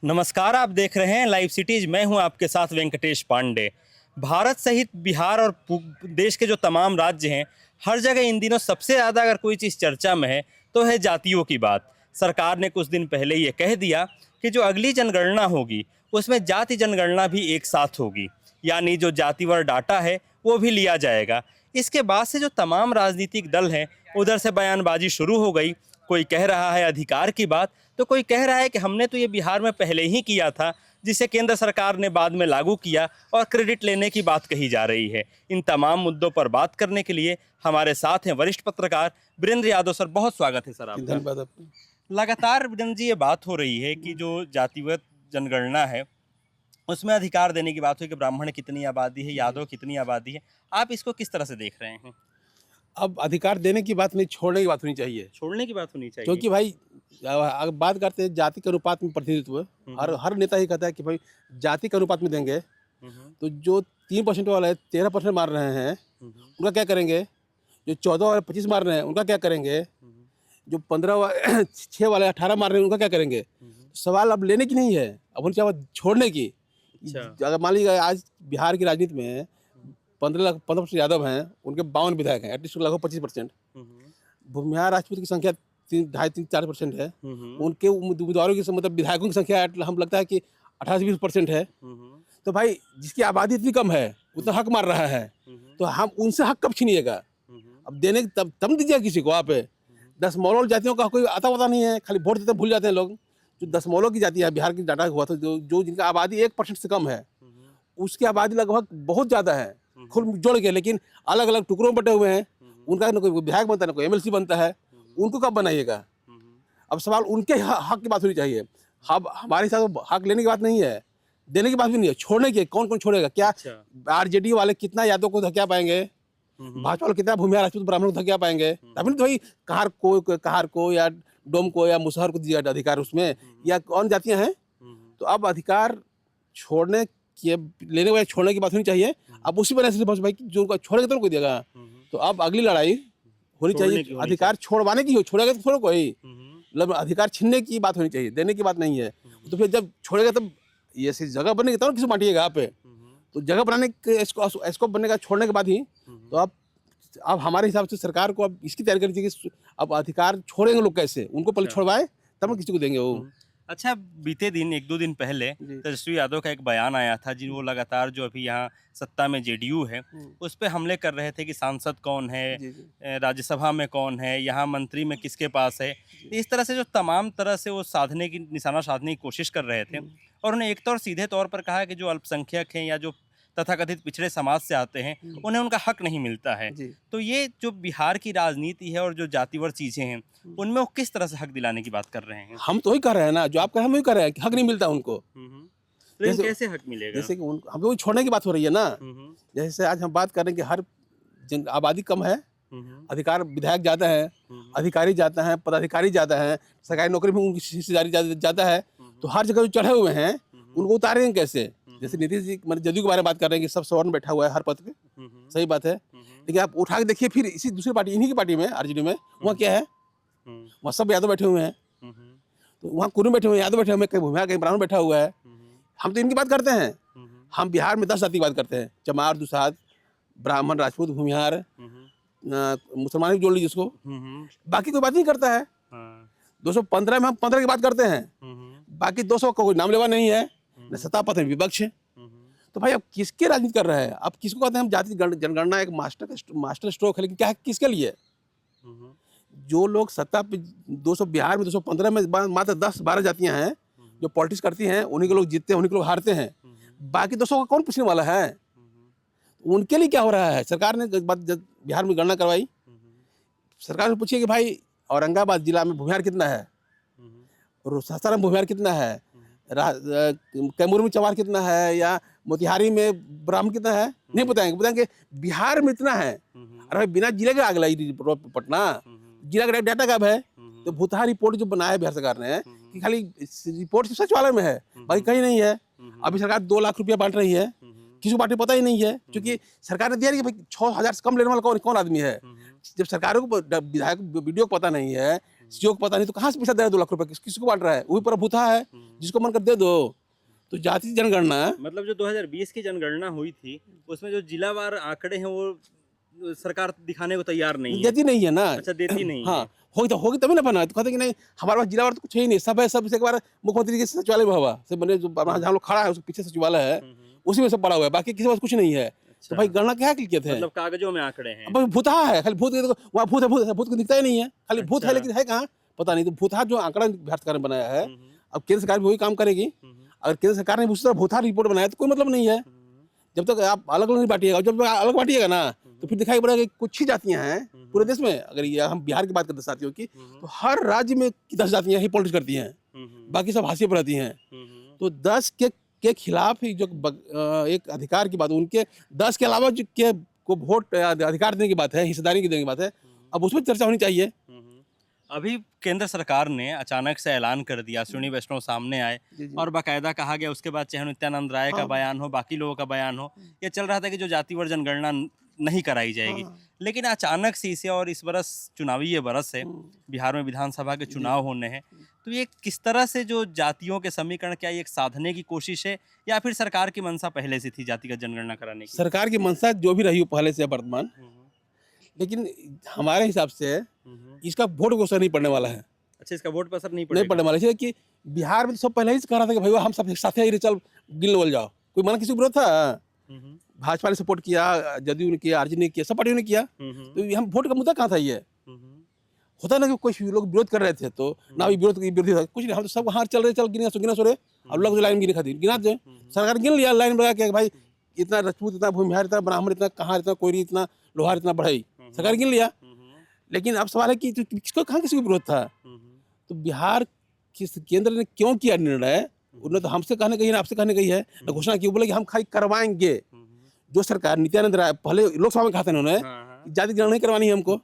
नमस्कार, आप देख रहे हैं लाइव सिटीज। मैं हूं आपके साथ वेंकटेश पांडे। भारत सहित बिहार और देश के जो तमाम राज्य हैं, हर जगह इन दिनों सबसे ज़्यादा अगर कोई चीज़ चर्चा में है तो है जातियों की बात। सरकार ने कुछ दिन पहले ये कह दिया कि जो अगली जनगणना होगी उसमें जाति जनगणना भी एक साथ होगी, यानी जो जातिवार डाटा है वो भी लिया जाएगा। इसके बाद से जो तमाम राजनीतिक दल हैं उधर से बयानबाजी शुरू हो गई। कोई कह रहा है अधिकार की बात, तो कोई कह रहा है कि हमने तो ये बिहार में पहले ही किया था, जिसे केंद्र सरकार ने बाद में लागू किया, और क्रेडिट लेने की बात कही जा रही है। इन तमाम मुद्दों पर बात करने के लिए हमारे साथ हैं वरिष्ठ पत्रकार वीरेंद्र यादव। सर, बहुत स्वागत है सर आपका। धन्यवाद आपका। लगातार वीरेंद्र जी ये बात हो रही है कि जो जातिगत जनगणना है उसमें अधिकार देने की बात हुई कि ब्राह्मण कितनी आबादी है, यादव कितनी आबादी है। आप इसको किस तरह से देख रहे हैं? अब अधिकार देने की बात नहीं, छोड़ने की बात होनी चाहिए। छोड़ने की बात होनी चाहिए, क्योंकि भाई अगर बात करते हैं जाति के अनुपात में प्रतिनिधित्व, हर नेता ही कहता है कि भाई जाति के अनुपात में देंगे। तो जो 3% वाले 13% मार रहे हैं उनका क्या करेंगे? जो 14 वाले 25 मार रहे हैं उनका क्या करेंगे? जो 6 वाले 18 मार रहे हैं उनका क्या करेंगे? सवाल अब लेने की नहीं है, अब उनकी बात छोड़ने की। अगर मान लीजिए आज बिहार की राजनीति में 15% यादव हैं, उनके 52 विधायक हैं, एटलीस्ट लगभग 25%। भूमिहार राजपूत की संख्या 2.5-3-4% है। उनके उम्मीदवारों की मतलब विधायकों की संख्या हम लगता है कि 18 से 20% है। तो भाई जिसकी आबादी इतनी कम है उतना हक मार रहा है, तो हम उनसे हक कब छीनिएगा? अब देने तब दीजिएगा किसी को। आप 10 मौलवी जातियों का कोई आता पता नहीं है, खाली वोट देते भूल जाते हैं लोग। जो 10 मौलवी की जाति है, बिहार की डाटा हुआ था, जो जिनका आबादी 1% से कम है, उसकी आबादी लगभग बहुत ज़्यादा है खुद जोड़ के, लेकिन अलग अलग टुकड़ों में बटे हुए हैं। उनका न कोई विधायक बनता है, न कोई MLC बनता है। उनको कब बनाइएगा? अब सवाल उनके हक की बात होनी चाहिए। अब हमारे हिसाब से हक लेने की बात नहीं है, देने की बात भी नहीं है, छोड़ने की। कौन कौन छोड़ेगा? क्या RJD वाले कितना यादव को धकिया पाएंगे? भाजपा वाले कितना भूमिहार राजपूत ब्राह्मण को धकिया पाएंगे? अभी तो भाई कहार को या डोम को या मुसहर को दिया अधिकार उसमें, या कौन जातियां हैं? तो अब अधिकार छोड़ने कि लेने वाले छोड़ने की बात होनी चाहिए। अब उसी वजह से भाई जो उनका छोड़ेगा तो उनको देगा। तो अब अगली लड़ाई होनी चाहिए, अधिकार छोड़वाने की हो, छोड़ेगा तो छोड़ो कोई, मतलब अधिकार छीनने की बात होनी चाहिए, देने की बात नहीं है। तो फिर जब छोड़ेगा तब ये जगह बनेगी तब किसी बांटिएगा आप। तो जगह बनाने के इसको बनने का छोड़ने के बाद ही तो अब हमारे हिसाब से सरकार को अब इसकी तैयारी करनी चाहिए कि अब अधिकार छोड़ेंगे लोग कैसे, उनको पहले छोड़वाए तब किसी को देंगे वो। अच्छा, बीते दिन 1-2 दिन पहले तेजस्वी यादव का एक बयान आया था, जिन वो लगातार जो अभी यहाँ सत्ता में JDU है उस पर हमले कर रहे थे कि सांसद कौन है, राज्यसभा में कौन है, यहाँ मंत्री में किसके पास है। इस तरह से जो तमाम तरह से वो निशाना साधने की कोशिश कर रहे थे, और उन्हें एक तौर सीधे तौर पर कहा कि जो अल्पसंख्यक हैं या जो तथाकथित पिछड़े समाज से आते हैं उन्हें उनका हक नहीं मिलता है। तो ये जो बिहार की राजनीति है और जो जातिवार चीज़ें हैं उनमें वो किस तरह से हक दिलाने की बात कर रहे हैं? हम तो वही कर रहे हैं ना, जो आप कह रहे हैं हम वही कर रहे हैं, हक नहीं मिलता उनको। तो कैसे हक मिलेगा? जैसे कि हम लोग छोड़ने की बात हो रही है ना। जैसे आज हम बात कर रहे हैं कि हर आबादी कम है, अधिकार विधायक ज़्यादा है, अधिकारी ज़्यादा है, पदाधिकारी ज़्यादा है, सरकारी नौकरी में उनकी हिस्सेदारी ज़्यादा है। तो हर जगह जो चढ़े हुए हैं उनको उतारेंगे कैसे? जैसे नीतीश जी JDU के बारे में बात कर रहे हैं कि सब सवर्ण बैठा हुआ है हर पद पे, सही बात है। लेकिन आप उठा के देखिए फिर इसी दूसरी पार्टी, इन्हीं की पार्टी में RJD में, वहाँ क्या है? वहाँ सब यादव बैठे हुए हैं। तो वहाँ कुरुम बैठे हुए हैं, यादव बैठे हुए हैं, कहीं भूमिहार कहीं ब्राह्मण बैठा हुआ है। हम तो इनकी बात करते हैं। हम बिहार में 10 जाति की बात करते हैं, चमार, दुसाध, ब्राह्मण, राजपूत, भूमिहार, मुसलमान भी जोड़ लीजिए उसको, बाकी कोई बात नहीं करता है। 215 में हम 15 की बात करते हैं, बाकी 200 का कोई नाम लेवा नहीं है, न सत्ता पथ में विपक्ष है। तो भाई अब किसके राजनीति कर रहे हैं? अब किसको कहते हैं हम जाति जनगणना एक मास्टर स्ट्रोक है, लेकिन क्या है, किसके लिए? जो लोग सत्ता पे बिहार में 215 में मात्र 10-12 जातियां हैं जो पॉलिटिक्स करती हैं, उन्हीं के लोग जीतते हैं, उन्हीं के लोग हारते हैं। बाकी 200 का कौन पूछने वाला है? उनके लिए क्या हो रहा है? सरकार ने बिहार में गणना करवाई, सरकार से पूछिए कि भाई औरंगाबाद जिला में भूमिहार कितना है, सासाराम में भूमिहार कितना है, कैमूर में चमार कितना है, या मोतिहारी में ब्राह्मण कितना है, नहीं बताएंगे बिहार में इतना है। अरे भाई बिना जिले के आग लाई पटना, जिला का डाटा कब है? तो भूतहा रिपोर्ट जो बनाया बिहार सरकार ने कि खाली रिपोर्ट सचिवालय में है, बाकी कहीं नहीं है। अभी सरकार 2 लाख रुपया बांट रही है, किसी को बांटे पता ही नहीं है, क्योंकि सरकार ने दिया कि भाई 6,000 से कम लेने वाला कौन आदमी है। जब सरकारों को विधायक वीडियो को पता नहीं है, सीओ को पता नहीं, तो कहाँ से पैसा दे रहा है 2 लाख रुपए, किसको बांट रहा है? वही प्रभुता है, जिसको मन कर दे दो। तो जाति जनगणना मतलब जो 2020 की जनगणना हुई थी उसमें जो जिलावार आंकड़े हैं वो सरकार दिखाने को तैयार नहीं है। देती नहीं है ना। अच्छा, देती नहीं हाँ, है। होगी तभी ना बना। तो कहते हैं कि नहीं हमारे पास जिलावार तो कुछ है ही नहीं, सब है, सब से एक बार मुख्यमंत्री के सचिवालय में हुआ, सब बने जो जहाँ लोग खड़ा है उसके पीछे सचिवालय है, उसी में सब पड़ा हुआ है, बाकी किसी पास कुछ नहीं है। तो भाई गणना क्या किए थे? मतलब कागजों में आंकड़े हैं। अब भूतहा है, खाली भूत वहाँ भूत है, भूत को दिखता ही नहीं है, खाली भूत है, लेकिन है कहाँ पता नहीं। तो भूतहा जो आंकड़ा भारत सरकार ने बनाया है, अब केंद्र सरकार भी वही काम करेगी। अगर केंद्र सरकार ने उसी तरह भूतहा रिपोर्ट बनाया तो कोई मतलब नहीं है। जब तक आप अलग अलग नहीं बांटिएगा, जब अलग बांटिएगा ना तो फिर दिखाई पड़ेगा कि कुछ ही जातियां हैं पूरे देश में। अगर ये हम बिहार की बात करते साथियों की, तो हर राज्य में 10 जातियां ही पॉलिटिक्स करती हैं, बाकी सब हाशिए पर रहती हैं। तो 10 के खिलाफ ही जो एक अधिकार की बात, उनके 10 के अलावा जो के को वोट अधिकार देने की बात है, हिस्सेदारी की देने की बात है, अब उसमें चर्चा होनी चाहिए। अभी केंद्र सरकार ने अचानक से ऐलान कर दिया, अश्विनी वैष्णव सामने आए और बाकायदा कहा गया, उसके बाद चाहे नित्यानंद राय का बयान हो, बाकी लोगों का बयान हो, ये चल रहा था कि जो जातिवार जनगणना नहीं कराई जाएगी। लेकिन अचानक से इसे, और इस बरस चुनावी ये बरस है, बिहार में विधानसभा के चुनाव होने हैं, तो ये किस तरह से जो जातियों के समीकरण, क्या ये एक साधने की कोशिश है या फिर सरकार की मंशा पहले से थी जातिगत जनगणना कराने की? सरकार की मंशा जो भी रही हो पहले से वर्तमान, लेकिन हमारे हिसाब से इसका वोट को असर नहीं पड़ने वाला है। अच्छा, इसका वोट पर असर नहीं पड़ने वाला है, इसलिए कि बिहार में तो सब पहले ही से कह रहा था कि भाई हम सब साथ ही चल गिन लेवल जाओ, कोई मना किसी को विरोध था? भाजपा ने सपोर्ट किया, जदयू ने किया, आरजेडी ने किया, सब पार्टियों ने किया। तो हम वोट का मुद्दा कहाँ था? ये होता ना कि कुछ लोग विरोध कर रहे थे, तो ना भी विरोधी था, कुछ नहीं, हम तो सब वहाँ चल रहे, चल गिना सो रहे, अब लोग लाइन गिने खातिर गिना दे, सरकार गिन लिया लाइन बना के, भाई इतना राजपूत, इतना भूमिहार, इतना ब्राह्मण, इतना कहाँ, इतना कोयरी, इतना लोहार, इतना बढ़ई, सरकार गिन लिया। लेकिन अब सवाल है कि किसको कहाँ किसी को विरोध था? तो बिहार केंद्र ने क्यों किया निर्णय? उन्होंने तो हमसे कहने कही ना, आपसे कहने कही है, घोषणा की, बोले कि हम खाली करवाएंगे। जो सरकार नित्यानंद राय पहले लोकसभा में कहा था इन्होंने, जाति जनगणना नहीं करवानी है हमको,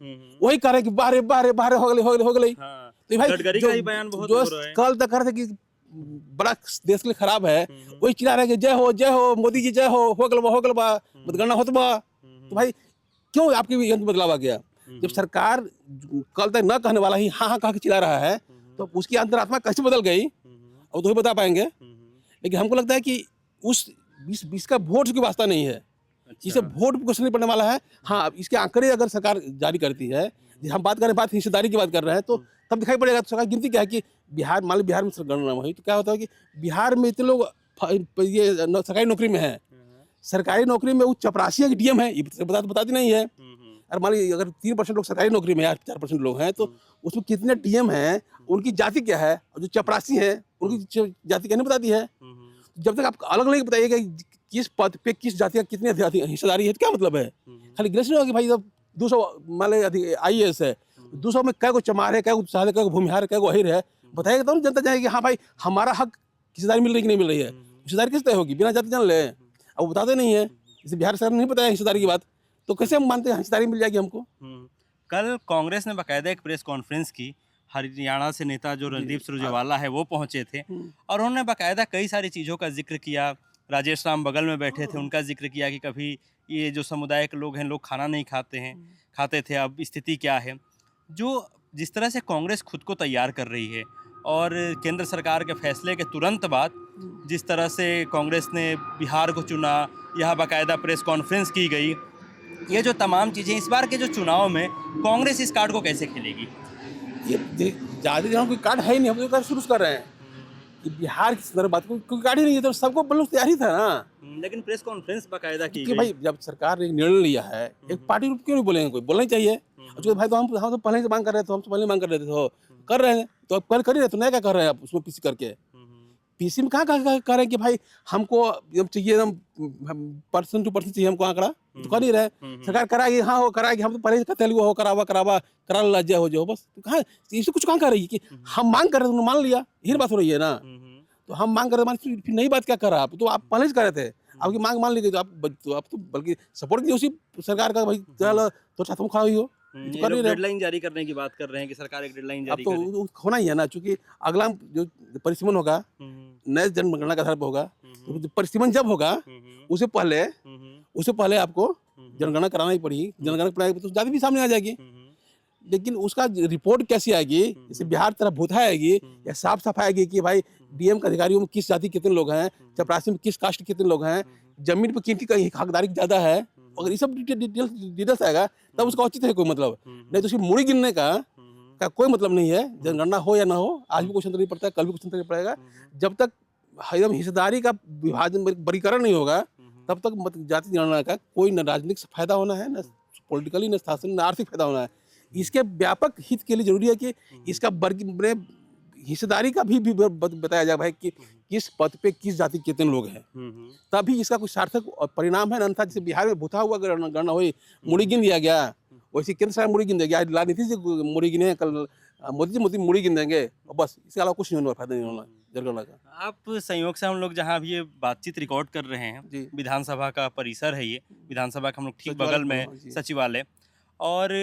वही कह रहे कि बारे बारे बारे हो गई। तो भाई जो कल तक कह रहे थे कि बड़ा देश के लिए खराब है, वही चिल्ला रहे कि जय हो मोदी जी, जय हो गल बा मतगणना होत बा। तो भाई क्यों आपकी बदलाव आ गया? जब सरकार कल तक न कहने वाला ही हाँ कह के चिल्ला रहा है, तो उसकी अंतरात्मा कैसे बदल गई अब तो ही बता पाएंगे। लेकिन हमको लगता है कि उस 20 का वोट की वास्ता नहीं है। अच्छा। इसे वोट को नहीं पड़ने वाला है। हाँ, इसके आंकड़े अगर सरकार जारी करती है, हम बात करें, बात हिस्सेदारी की बात कर रहे हैं, तो तब दिखाई पड़ेगा। तो सरकार गिनती क्या है कि बिहार, मान लो बिहार में गणना हुई, तो क्या होता है कि बिहार में इतने लोग ये सरकारी नौकरी में है, सरकारी नौकरी में वो चपरासी है कि डीएम है, ये बताती नहीं है। और मान लीजिए अगर 3% लोग सरकारी नौकरी में है, 4% लोग हैं, तो उसमें कितने डीएम हैं, उनकी जाति क्या है, और जो चपरासी हैं उनकी जाति क्या नहीं बताती है। जब तक आप अलग नहीं बताइएगा किस पद पे किस जाति का कितनी हिस्सेदारी है, तो क्या मतलब है? खाली गिनती नहीं होगी भाई, जब 200 मान लीजिए IAS है, 200 में कै को चमार है, कै को साधे, कै को भूमिहार है, कै को अहिर है, बताइएगा तो जनता जाएगी हाँ भाई हमारा हक हिस्सेदारी मिल रही कि नहीं मिल रही है। हिस्सेदारी किस तय होगी? बिना जाति जान ले, अब बताते नहीं है। इसे बिहार सरकार ने नहीं बताया हिस्सेदारी की बात, तो कैसे हम मानते हैं हिस्सेदारी मिल जाएगी हमको? कल कांग्रेस ने बाकायदा एक प्रेस कॉन्फ्रेंस की, हरियाणा से नेता जो रणदीप सुरजेवाला है वो पहुंचे थे और उन्होंने बाकायदा कई सारी चीज़ों का जिक्र किया। राजेश राम बगल में बैठे थे, उनका जिक्र किया कि कभी ये जो समुदाय के लोग हैं, लोग खाना नहीं खाते थे, अब स्थिति क्या है। जो जिस तरह से कांग्रेस खुद को तैयार कर रही है और केंद्र सरकार के फैसले के तुरंत बाद जिस तरह से कांग्रेस ने बिहार को चुना, यह बाकायदा प्रेस कॉन्फ्रेंस की गई, ये जो तमाम चीज़ें, इस बार के जो चुनाव में कांग्रेस इस कार्ड को कैसे खेलेगी? ये ज़्यादा जहाँ कोई कार्ड है ही नहीं, हम तो शुरू कर रहे हैं कि बिहार की संदर्भ बात कोई कार्ड ही नहीं है, तो सबको बल्लू तैयारी था ना। लेकिन प्रेस कॉन्फ्रेंस बाकायदा की कि भाई जब सरकार ने निर्णय लिया है, एक पार्टी रूप क्यों नहीं बोलेंगे? कोई बोलना ही चाहिए। तो भाई तो हम तो पहले से मांग कर रहे थे, हम तो पहले मांग कर रहे थे, तो कर रहे हैं, तो अब कर ही रहे, तो नया क्या कर रहे हैं आप उसमें पीसी करके? पीसी में कहाँ कह रहे हैं कि भाई हमको चाहिए, एकदम % टू % चाहिए हमको आंकड़ा, तो कर नहीं रहे। सरकार कराएगी, हाँ वो कराएगी, हम तो पहले कहते हैं वो करा लज्जा हो जाओ, बस। तो कहाँ इससे कुछ कहाँ कर रही है कि हम मांग कर रहे थे, उन्होंने मान लिया, यही बात हो रही है ना। तो हम मांग कर रहे थे, फिर नई बात क्या कर रहा आप? तो आप पहले से कर रहे थे, आपकी मांग मान ली गई, तो आप तो बल्कि सपोर्ट की उसी सरकार का, भाई चल तो साथ में खड़ा हुई हो। तो डेडलाइन जारी करने की बात कर रहे हैं कि सरकार एक डेडलाइन जारी करे। अब तो होना ही है ना, चूंकि अगला जो परिसीमन होगा नए जनगणना के आधार पर होगा, तो परिसीमन जब होगा उससे पहले आपको जनगणना कराना ही पड़ी, जनगणना कराएगी तो जाति भी सामने आ जाएगी। लेकिन उसका रिपोर्ट कैसी आएगी, जैसे बिहार तरफ भूथा आएगी या साफ साफ आएगी कि भाई डीएम के अधिकारियों में किस जाति के कितने लोग हैं, चपरासी में किस कास्ट के कितने लोग हैं, जमीन पर किनकी हकदारी ज़्यादा है, अगर ये सब डिटेल्स आएगा तब उसका औचित्य है कोई मतलब। नहीं तो उसकी मुड़ी गिनने का कोई मतलब नहीं है। जनगणना हो या ना हो, आज भी क्वेश्चन नहीं पड़ता है, कल भी क्वेश्चन नहीं पड़ेगा। जब तक एकदम हिस्सेदारी का विभाजन वर्गीकरण नहीं होगा तब तक जाति जनगणना का कोई न राजनीतिक फायदा होना है, न पॉलिटिकली, न शासन, न आर्थिक फायदा होना है। इसके व्यापक हित के लिए जरूरी है कि इसका वर्ग हिस्सेदारी का भी बताया जाए भाई कि किस पद पे किस जाति के कितने लोग हैं, तभी इसका कुछ सार्थक परिणाम है। अन्यथा जैसे बिहार में भूथा हुआ गणना हुई, मुड़ी गिन दिया गया, वैसे केंद्र सरकार मुड़ी गिन देगी। आज नीतीश जी मुड़ी गिने, कल मोदी जी मुड़ी गिन देंगे, और बस इसके अलावा कुछ नहीं होने, फायदा नहीं होना जनगणना का। आप संयोग से हम लोग जहाँ अभी ये बातचीत रिकॉर्ड कर रहे हैं, विधानसभा का परिसर है ये, विधानसभा का हम लोग ठीक बगल में सचिवालय, और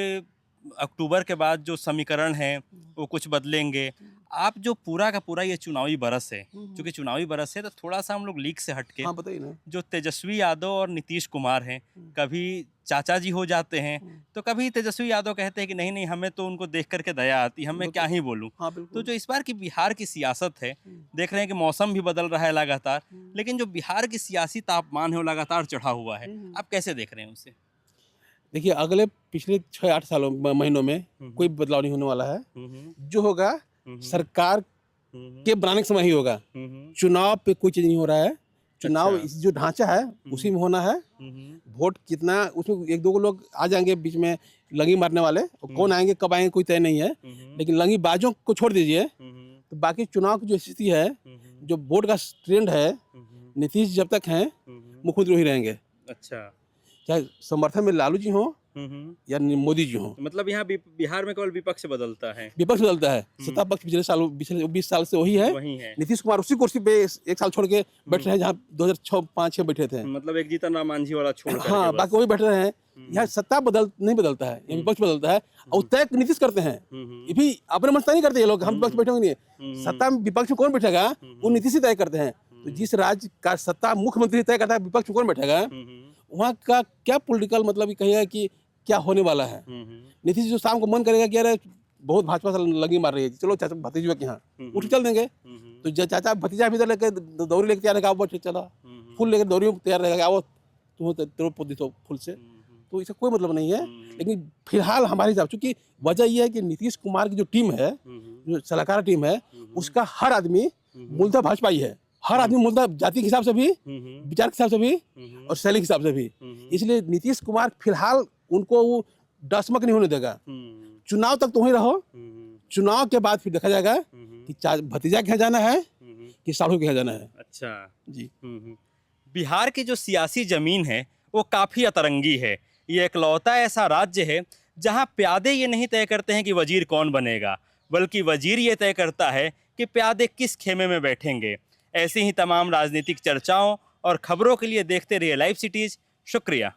अक्टूबर के बाद जो समीकरण हैं वो कुछ बदलेंगे। आप जो पूरा का पूरा ये चुनावी बरस है, क्योंकि चुनावी बरस है तो थोड़ा सा हम लोग लीक से हटके, हाँ बताइए ना। जो तेजस्वी यादव और नीतीश कुमार हैं, कभी चाचा जी हो जाते हैं तो कभी तेजस्वी यादव कहते हैं कि नहीं नहीं हमें तो उनको देख करके दया आती, हमें क्या ही बोलूं। हाँ, तो जो इस बार की बिहार की सियासत है, देख रहे हैं कि मौसम भी बदल रहा है लगातार, लेकिन जो बिहार की सियासी तापमान है वो लगातार चढ़ा हुआ है, आप कैसे देख रहे हैं उसे? देखिए, अगले पिछले 6-8 सालों महीनों में कोई बदलाव नहीं होने वाला है। जो होगा सरकार के बनाने के समय ही होगा। चुनाव पे कोई चीज नहीं हो रहा है। चुनाव जो ढांचा है उसी में होना है। वोट कितना, उसमें एक दो लोग आ जाएंगे बीच में लंगी मारने वाले, और कौन आएंगे कब आएंगे कोई तय नहीं है। लेकिन लंगी बाजों को छोड़ दीजिए, तो बाकी चुनाव की जो स्थिति है, जो वोट का ट्रेंड है, नीतीश जब तक हैं मुख्यमंत्री वही रहेंगे। अच्छा, चाहे समर्थन में लालू जी हों या मोदी जी हों। मतलब यहाँ बिहार में केवल विपक्ष बदलता है, विपक्ष बदलता है, सत्ता पक्ष पिछले 20 साल से वही है। नीतीश कुमार उसी कुर्सी पे 1 साल छोड़ के बैठ रहे हैं जहाँ 2005-6 बैठे थे। मतलब एक जीतन राम मांझी वाला छोड़ करके हाँ, बाकी वही बैठ रहे हैं। यहाँ सत्ता नहीं बदलता है, यहाँ विपक्ष बदलता है, और तय नीतीश करते हैं। ये भी अपने मन से नहीं करते ये लोग, हम विपक्ष बैठेंगे नहीं। सत्ता में विपक्ष में कौन बैठेगा वो नीतीश ही तय करते हैं। तो जिस राज्य का सत्ता मुख्यमंत्री तय करता है विपक्ष में कौन बैठेगा, वहाँ का क्या पॉलिटिकल मतलब कहेगा कि क्या होने वाला है। नीतीश जो शाम को मन करेगा कि अरे बहुत भाजपा से लगी मार रही है, चलो चाचा भतीजा के यहाँ उठ चल देंगे। तो चाचा भतीजा भी लेके दौरी लेके तैयार रहेगा, वो चला फूल लेकर दौरी तैयार रहेगा, आओ तुम पौधी तो फूल से। तो इसका कोई मतलब नहीं है। लेकिन फिलहाल हमारे हिसाब, चूंकि वजह यह है कि नीतीश कुमार की जो टीम है, जो सलाहकार टीम है, उसका हर आदमी मूलतः भाजपा ही है। हर आदमी मूलतः जाति के हिसाब से भी, विचार के हिसाब से भी, और शैली के हिसाब से भी। इसलिए नीतीश कुमार फिलहाल उनको वो डसमक नहीं होने देगा। चुनाव तक तो वहीं रहो, चुनाव के बाद फिर देखा जाएगा कि भतीजा के यहाँ जाना है कि साहू के यहाँ जाना है। अच्छा जी। बिहार की जो सियासी जमीन है वो काफ़ी अतरंगी है। ये एकलौता ऐसा राज्य है जहां प्यादे ये नहीं तय करते हैं कि वजीर कौन बनेगा, बल्कि वजीर ये तय करता है कि प्यादे किस खेमे में बैठेंगे। ऐसी ही तमाम राजनीतिक चर्चाओं और खबरों के लिए देखते रहिए लाइव सिटीज़। शुक्रिया।